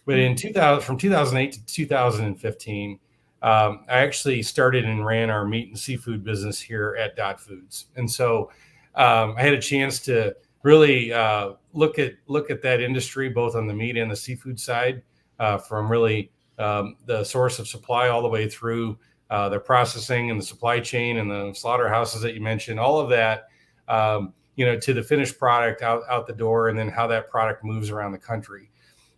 But from 2008 to 2015, I actually started and ran our meat and seafood business here at DOT Foods. And so I had a chance to really look at that industry, both on the meat and the seafood side, from really the source of supply all the way through the processing and the supply chain and the slaughterhouses that you mentioned, all of that, to the finished product out the door, and then how that product moves around the country.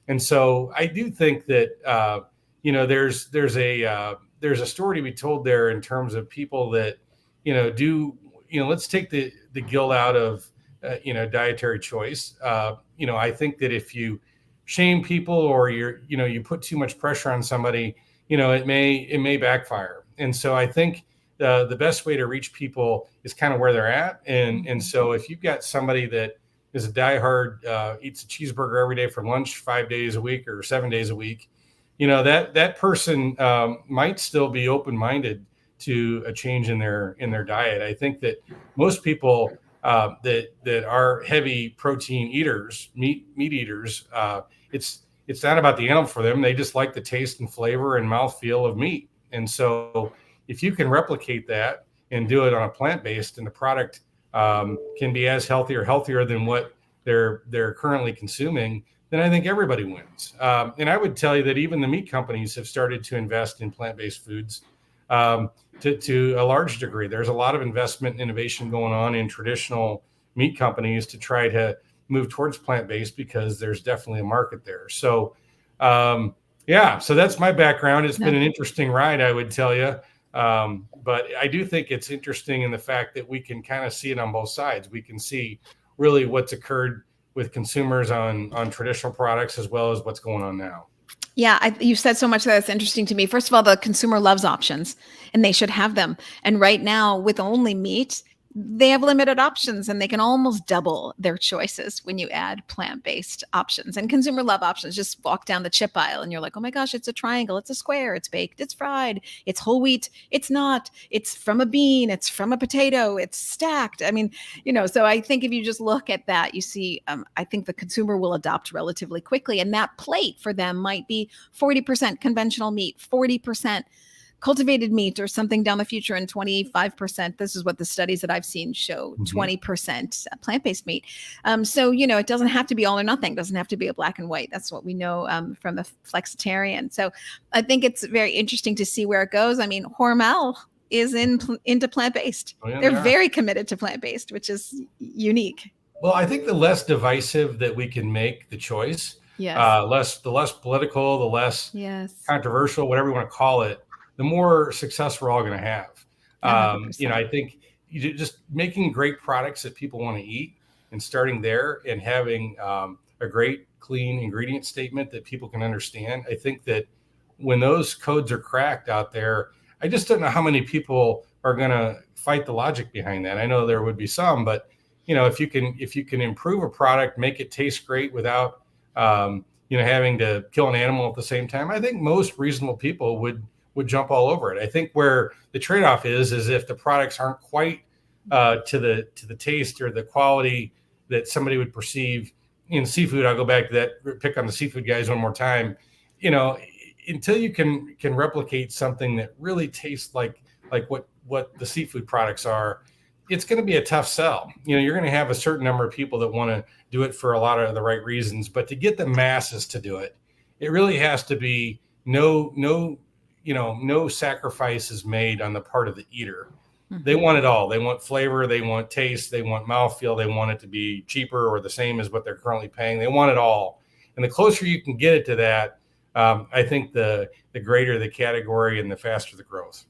And so I do think that, there's a story to be told there in terms of people that, let's take the guilt out of, dietary choice. I think that if you shame people, or you put too much pressure on somebody, it may backfire. And so I think the best way to reach people is kind of where they're at. And so if you've got somebody that is a diehard, eats a cheeseburger every day for lunch 5 days a week or 7 days a week, that person might still be open-minded to a change in their diet. I think that most people that are heavy protein eaters, meat eaters, it's not about the animal for them. They just like the taste and flavor and mouthfeel of meat. And so if you can replicate that and do it on a plant-based, and the product can be as healthy or healthier than what they're currently consuming, then I think everybody wins. And I would tell you that even the meat companies have started to invest in plant-based foods to a large degree. There's a lot of investment and innovation going on in traditional meat companies to try to move towards plant-based, because there's definitely a market there. So, so that's my background. It's been an interesting ride, I would tell you. But I do think it's interesting in the fact that we can kind of see it on both sides. We can see really what's occurred with consumers on traditional products, as well as what's going on now. Yeah, you said so much that's interesting to me. First of all, the consumer loves options, and they should have them. And right now, with only meat, they have limited options, and they can almost double their choices when you add plant-based options. And consumer love options. Just walk down the chip aisle and you're like, oh my gosh, it's a triangle, it's a square, it's baked, it's fried, it's whole wheat, it's not, it's from a bean, it's from a potato, it's stacked. I mean, so I think if you just look at that, you see, I think the consumer will adopt relatively quickly. And that plate for them might be 40% conventional meat, 40% cultivated meat, or something down the future, and 25%. This is what the studies that I've seen show, 20% plant-based meat. So, it doesn't have to be all or nothing. It doesn't have to be a black and white. That's what we know from the flexitarian. So I think it's very interesting to see where it goes. I mean, Hormel is into plant-based. Oh, yeah, They're very committed to plant-based, which is unique. Well, I think the less divisive that we can make the choice, Yes. The less political, the less Yes. controversial, whatever you want to call it, the more success we're all going to have. 100%. I think just making great products that people want to eat and starting there and having a great, clean ingredient statement that people can understand. I think that when those codes are cracked out there, I just don't know how many people are going to fight the logic behind that. I know there would be some, but if you can improve a product, make it taste great without having to kill an animal at the same time, I think most reasonable people would jump all over it. I think where the trade-off is if the products aren't quite to the taste or the quality that somebody would perceive in seafood. I'll go back to that, pick on the seafood guys one more time. Until you can replicate something that really tastes like what the seafood products are, it's going to be a tough sell. You're going to have a certain number of people that want to do it for a lot of the right reasons, but to get the masses to do it, it really has to be no sacrifices made on the part of the eater. Mm-hmm. They want it all. They want flavor, they want taste, they want mouthfeel, they want it to be cheaper or the same as what they're currently paying. They want it all. And the closer you can get it to that, I think the greater the category and the faster the growth.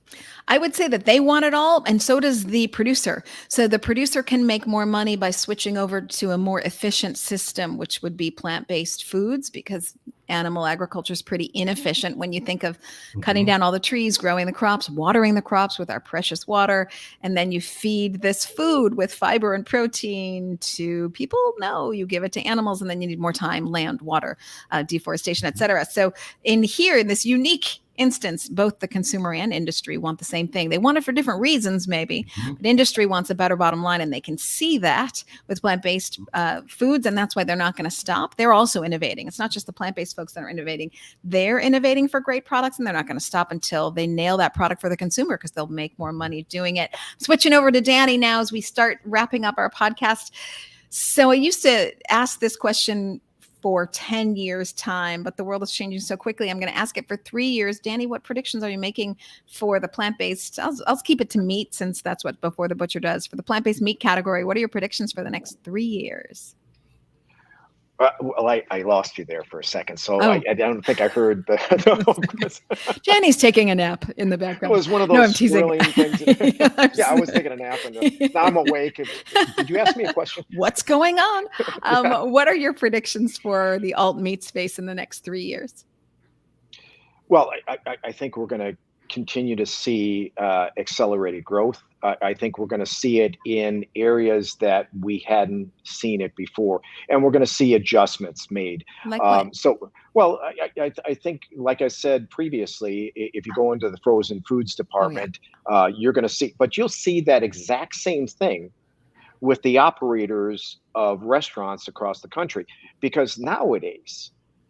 I would say that they want it all, and so does the producer. So the producer can make more money by switching over to a more efficient system, which would be plant-based foods, because animal agriculture is pretty inefficient when you think of cutting down all the trees, growing the crops, watering the crops with our precious water, and then you feed this food with fiber and protein to people. No, you give it to animals, and then you need more time, land, water, deforestation, et cetera. So in this unique instance, both the consumer and industry want the same thing. They want it for different reasons, maybe, but industry wants a better bottom line, and they can see that with plant-based foods, and that's why they're not going to stop. They're also innovating. It's not just the plant-based folks that are innovating. They're innovating for great products, and they're not going to stop until they nail that product for the consumer, because they'll make more money doing it. Switching over to Danny now as we start wrapping up our podcast. So I used to ask this question for 10 years time, but the world is changing so quickly. I'm going to ask it for 3 years. Danny, what predictions are you making for the plant-based? I'll keep it to meat, since that's what Before the Butcher does. For the plant-based meat category, what are your predictions for the next 3 years? Well, I lost you there for a second, so I don't think I heard the. Jenny's taking a nap in the background. It was one of those swirling things. Yeah, I was taking a nap, and now I'm awake. Did you ask me a question? What's going on? What are your predictions for the alt meat space in the next 3 years? Well, I think we're going to continue to see accelerated growth. I think we're going to see it in areas that we hadn't seen it before, and we're going to see adjustments made. Like what? I think, like I said previously, if you go into the frozen foods department, you're going to see, but you'll see that exact same thing with the operators of restaurants across the country, because nowadays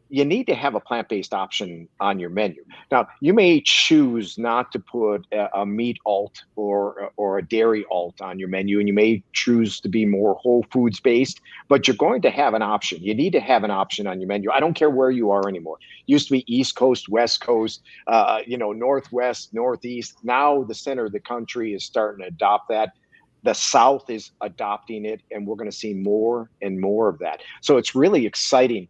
you need to have a plant-based option on your menu. Now, you may choose not to put a meat alt or a dairy alt on your menu, and you may choose to be more whole foods based, but you're going to have an option. You need to have an option on your menu. I don't care where you are anymore. Used to be East Coast, West Coast, Northwest, Northeast. Now the center of the country is starting to adopt that. The South is adopting it, and we're going to see more and more of that. So it's really exciting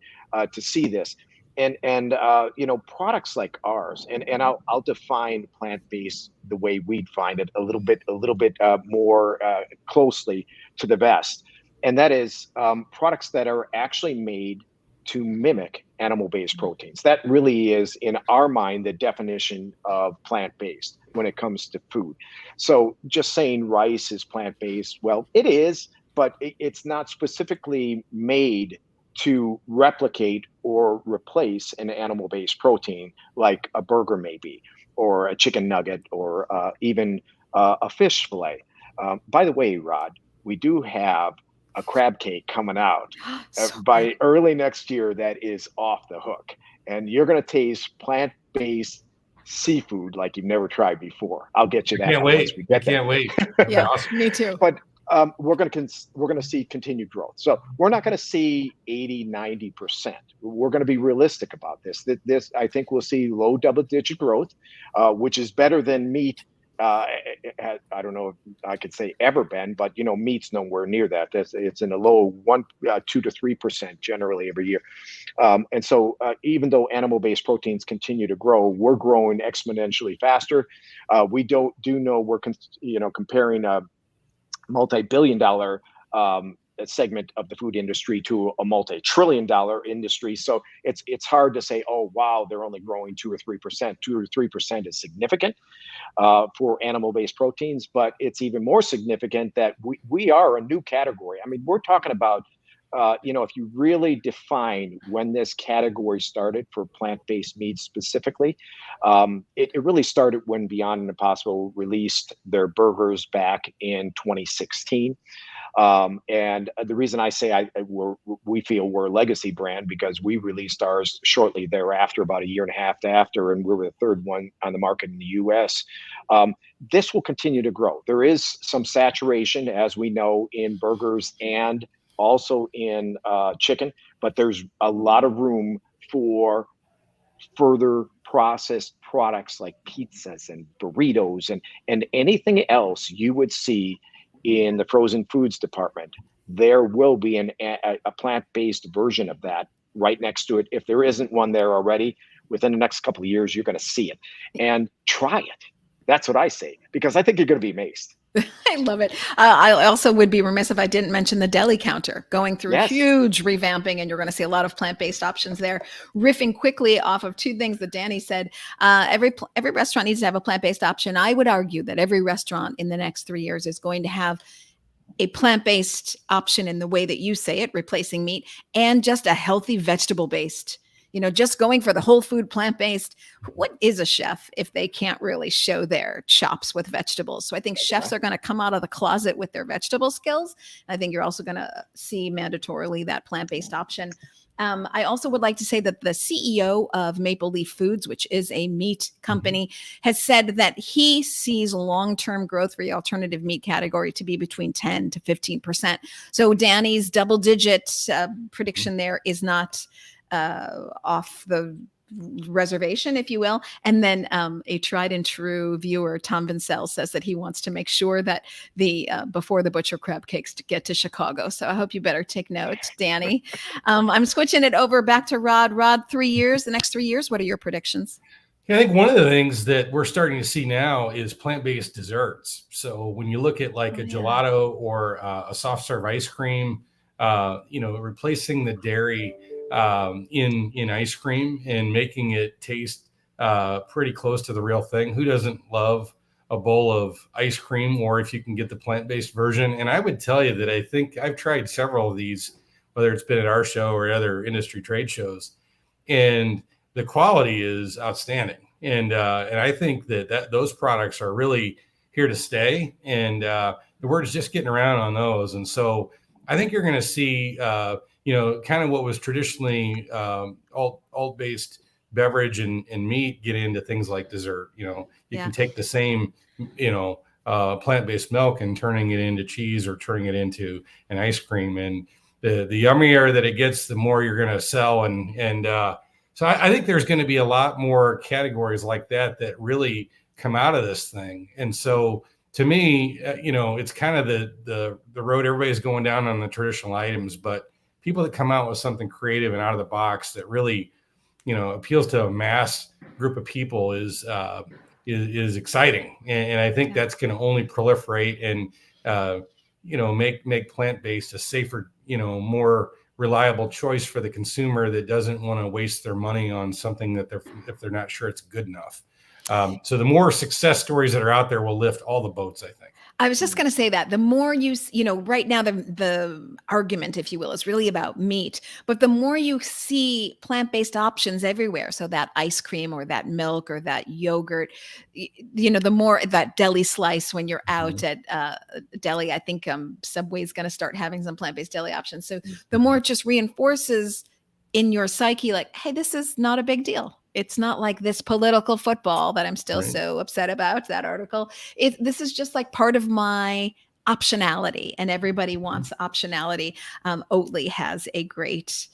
to see this, and products like ours, and I'll define plant-based the way we'd find it a little bit more closely to the vest, and that is products that are actually made to mimic animal-based proteins. That really is, in our mind, the definition of plant-based when it comes to food. So just saying rice is plant-based, well, it is, but it's not specifically made to replicate or replace an animal-based protein like a burger may be, or a chicken nugget, or even a fish fillet. By the way, Rod, we do have a crab cake coming out by early next year that is off the hook. And you're going to taste plant-based seafood like you've never tried before. I'll get you that. Can't wait. Yeah, me too. But we're going to see continued growth. So we're not going to see 80, 90%. We're going to be realistic about this. I think we'll see low double-digit growth, which is better than meat I don't know if I could say ever been, but meat's nowhere near that. It's in a low 2 to 3% generally every year. And so even though animal-based proteins continue to grow, we're growing exponentially faster. We do know we're comparing a multi-billion-dollar segment of the food industry to a multi-trillion-dollar industry. So it's hard to say, oh wow, they're only growing 2 or 3%. 2 or 3% is significant for animal-based proteins, but it's even more significant that we are a new category. I mean, we're talking about if you really define when this category started for plant-based meats specifically, it really started when Beyond Impossible released their burgers back in 2016. And the reason I say we feel we're a legacy brand because we released ours shortly thereafter, about a year and a half after, and we were the third one on the market in the US. This will continue to grow. There is some saturation, as we know, in burgers and also in chicken, but there's a lot of room for further processed products like pizzas and burritos and anything else you would see in the frozen foods department. There will be a plant-based version of that right next to it. If there isn't one there already, within the next couple of years, you're going to see it. And try it. That's what I say, because I think you're going to be amazed. I love it. I also would be remiss if I didn't mention the deli counter going through huge revamping, and you're going to see a lot of plant-based options there. Riffing quickly off of two things that Danny said, every restaurant needs to have a plant-based option. I would argue that every restaurant in the next 3 years is going to have a plant-based option in the way that you say it, replacing meat, and just a healthy vegetable-based. Just going for the whole food plant-based. What is a chef if they can't really show their chops with vegetables? So I think chefs are going to come out of the closet with their vegetable skills. I think you're also going to see mandatorily that plant-based option. I also would like to say that the CEO of Maple Leaf Foods, which is a meat company, has said that he sees long-term growth for the alternative meat category to be between 10 to 15%. So Danny's double-digit prediction there is not off the reservation, if you will. And then a tried and true viewer, Tom Vincel, says that he wants to make sure that the before the butcher crab cakes get to Chicago. So I hope you better take note, Danny. I'm switching it over back to Rod. Rod, the next 3 years, what are your predictions? Yeah, I think one of the things that we're starting to see now is plant-based desserts. So when you look at like a gelato or a soft serve ice cream, replacing the dairy in ice cream and making it taste pretty close to the real thing. Who doesn't love a bowl of ice cream, or if you can get the plant-based version? And I would tell you that I think I've tried several of these, whether it's been at our show or other industry trade shows, and the quality is outstanding. And I think that those products are really here to stay. And the word is just getting around on those. And so I think you're going to see, kind of what was traditionally alt-based beverage and meat get into things like dessert. You can take the same, plant-based milk and turning it into cheese or turning it into an ice cream. And the yummier that it gets, the more you're going to sell. So I think there's going to be a lot more categories like that really come out of this thing. And so to me, it's kind of the road everybody's going down on the traditional items, but people that come out with something creative and out of the box that really, appeals to a mass group of people is exciting. And I think that's going to only proliferate and, make plant-based a safer, more reliable choice for the consumer that doesn't want to waste their money on something that if they're not sure it's good enough. So the more success stories that are out there will lift all the boats, I think. I was just going to say that the more right now, the argument, if you will, is really about meat, but the more you see plant-based options everywhere. So that ice cream or that milk or that yogurt, the more that deli slice when you're out at deli, I think Subway is going to start having some plant-based deli options. So the more it just reinforces in your psyche, like, hey, this is not a big deal. It's not like this political football that I'm still so upset about, that article. This is just like part of my optionality, and everybody wants optionality. Oatly has a great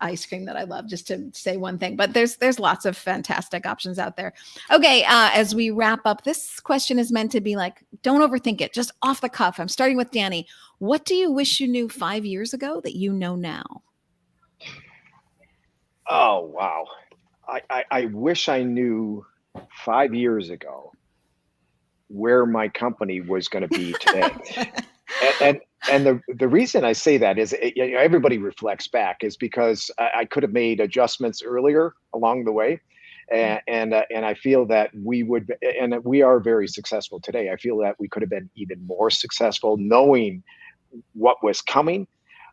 ice cream that I love, just to say one thing. But there's lots of fantastic options out there. Okay, as we wrap up, this question is meant to be like, don't overthink it, just off the cuff. I'm starting with Danny. What do you wish you knew 5 years ago that you know now? Oh, wow. I wish I knew 5 years ago where my company was going to be today. and the reason I say that is, everybody reflects back, is because I could have made adjustments earlier along the way. And I feel that we would, and we are very successful today. I feel that we could have been even more successful knowing what was coming.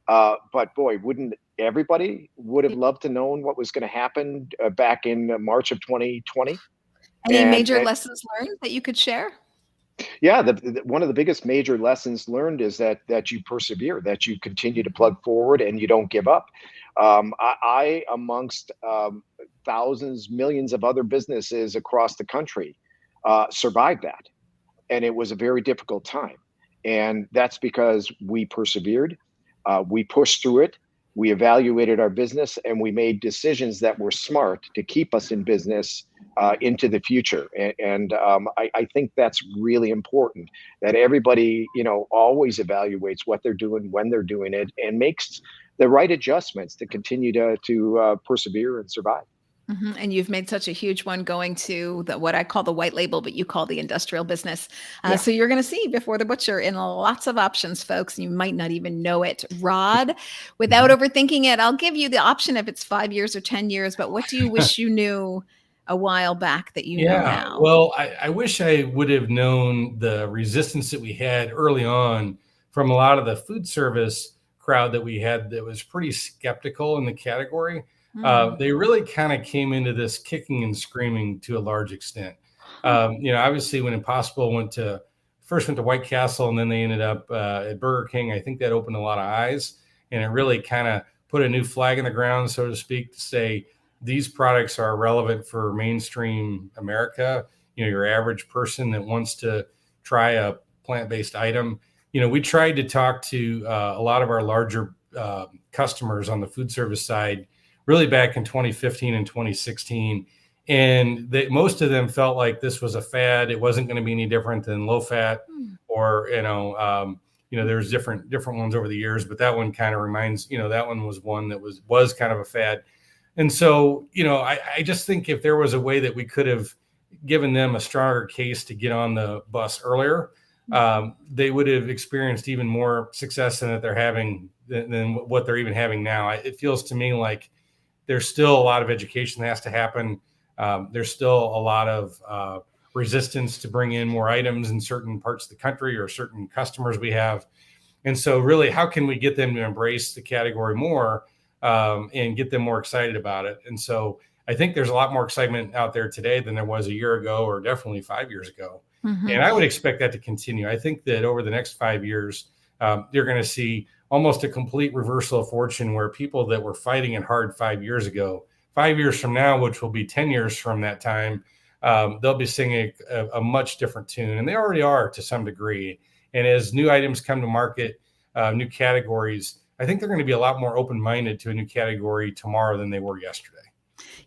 But boy, wouldn't everybody would have loved to known what was going to happen back in March of 2020? Any major lessons learned that you could share? Yeah, one of the biggest major lessons learned is that you persevere, that you continue to plug forward, and you don't give up. I amongst thousands, millions of other businesses across the country, survived that, and it was a very difficult time. And that's because we persevered, we pushed through it, we evaluated our business, and we made decisions that were smart to keep us in business into the future. And I think that's really important, that everybody, always evaluates what they're doing, when they're doing it, and makes the right adjustments to continue to persevere and survive. Mm-hmm. And you've made such a huge one going to what I call the white label, but you call the industrial business. Yeah. So you're going to see Before the Butcher in lots of options, folks. You might not even know it. Rod, without overthinking it, I'll give you the option if it's 5 years or 10 years, but what do you wish you knew a while back that you know now? Well, I wish I would have known the resistance that we had early on from a lot of the food service crowd that we had that was pretty skeptical in the category. They really kind of came into this kicking and screaming to a large extent. Obviously when Impossible went to White Castle, and then they ended up at Burger King, I think that opened a lot of eyes, and it really kind of put a new flag in the ground, so to speak, to say these products are relevant for mainstream America. Your average person that wants to try a plant-based item. We tried to talk to a lot of our larger customers on the food service side really back in 2015 and 2016. And most of them felt like this was a fad. It wasn't going to be any different than low fat or, there's different ones over the years, but that one kind of reminds, that one was one that was kind of a fad. And so, I just think if there was a way that we could have given them a stronger case to get on the bus earlier, they would have experienced even more success than that they're having than what they're even having now. It feels to me like there's still a lot of education that has to happen. There's still a lot of resistance to bring in more items in certain parts of the country or certain customers we have. And so really, how can we get them to embrace the category more and get them more excited about it? And so I think there's a lot more excitement out there today than there was a year ago, or definitely 5 years ago. Mm-hmm. And I would expect that to continue. I think that over the next 5 years, you're going to see almost a complete reversal of fortune, where people that were fighting it hard 5 years ago, 5 years from now, which will be 10 years from that time, they'll be singing a much different tune. And they already are to some degree. And as new items come to market, new categories, I think they're going to be a lot more open-minded to a new category tomorrow than they were yesterday.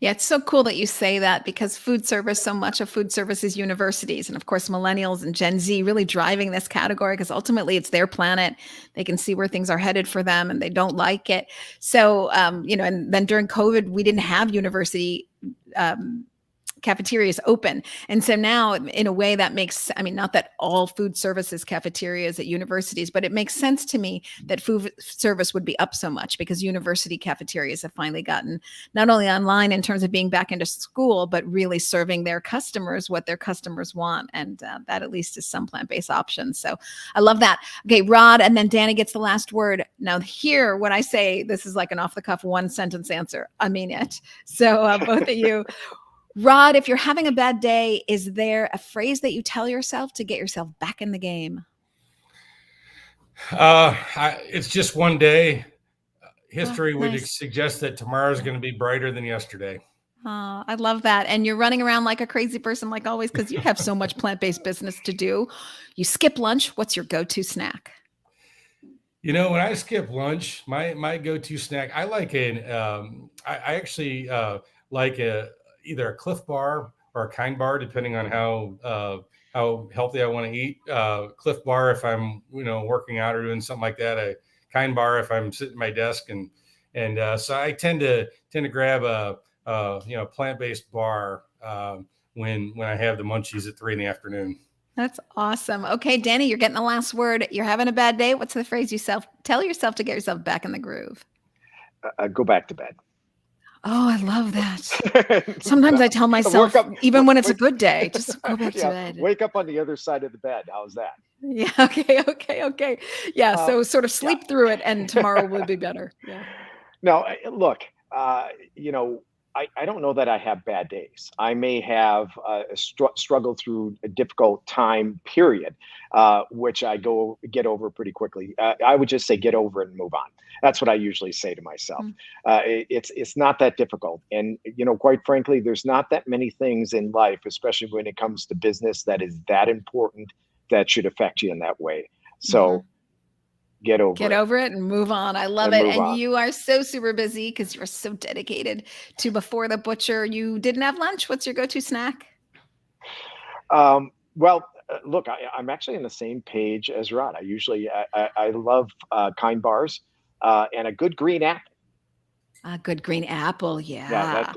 Yeah, it's so cool that you say that, because so much of food service is universities, and of course millennials and Gen Z really driving this category, because ultimately it's their planet. They can see where things are headed for them, and they don't like it. So, and then during COVID, we didn't have university cafeterias open. And so now, in a way, that makes, not that all food service is cafeterias at universities, but it makes sense to me that food service would be up so much, because university cafeterias have finally gotten not only online in terms of being back into school, but really serving their customers what their customers want. And that at least is some plant-based options. So I love that. Okay, Rod, and then Danny gets the last word. Now here, when I say this is like an off-the-cuff one-sentence answer, I mean it. So both of you, Rod, if you're having a bad day, is there a phrase that you tell yourself to get yourself back in the game? It's just one day. History would suggest that tomorrow is going to be brighter than yesterday. I love that. And you're running around like a crazy person, like always, because you have so much plant-based business to do. You skip lunch. What's your go-to snack? When I skip lunch, my go-to snack, I like I actually like either a Cliff Bar or a Kind Bar, depending on how healthy I want to eat. Cliff Bar if I'm working out or doing something like that. A Kind Bar if I'm sitting at my desk, and so I tend to grab a plant-based bar when I have the munchies at 3 p.m. That's awesome. Okay, Danny, you're getting the last word. You're having a bad day. What's the phrase tell yourself to get yourself back in the groove? Go back to bed. Oh, I love that. Sometimes I tell myself, even when it's a good day, just go back to bed. Wake up on the other side of the bed. How's that? Yeah. Okay. Yeah. So sort of sleep through it, and tomorrow will be better. Yeah. No, look, I don't know that I have bad days. I may have struggled through a difficult time period, which I get over pretty quickly. I would just say get over it and move on. That's what I usually say to myself. It's not that difficult. And, quite frankly, there's not that many things in life, especially when it comes to business, that is that important that should affect you in that way. So get over it and move on. I love it. And you are so super busy because you're so dedicated to Before the Butcher. You didn't have lunch. What's your go-to snack? Well, look, I'm actually on the same page as Rod. I love Kind Bars and a good green apple. A good green apple, yeah.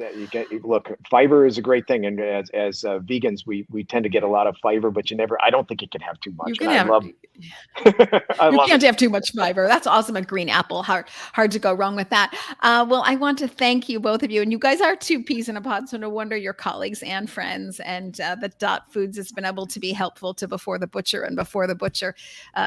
Look, fiber is a great thing, and as vegans, we tend to get a lot of fiber, but I don't think you can have too much. You can't have too much fiber. That's awesome. A green apple, hard to go wrong with that. Well, I want to thank you, both of you, and you guys are two peas in a pod, so no wonder you're colleagues and friends. And the Dot Foods has been able to be helpful to Before the Butcher, and Before the Butcher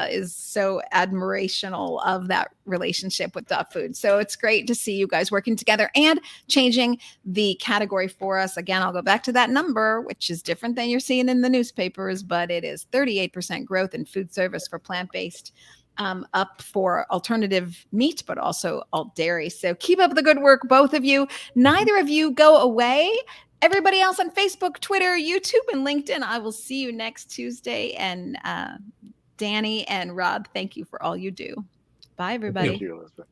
is so admirational of that relationship with Dot Foods. So it's great to see you guys working together and changing the category for us. Again, I'll go back to that number, which is different than you're seeing in the newspapers, but it is 38% growth in food service for plant-based, up for alternative meat, but also alt dairy. So keep up the good work, both of you. Neither of you go away. Everybody else on Facebook, Twitter, YouTube, and LinkedIn, I will see you next Tuesday. And Danny and Rod, thank you for all you do. Bye, everybody. Thank you, Elizabeth.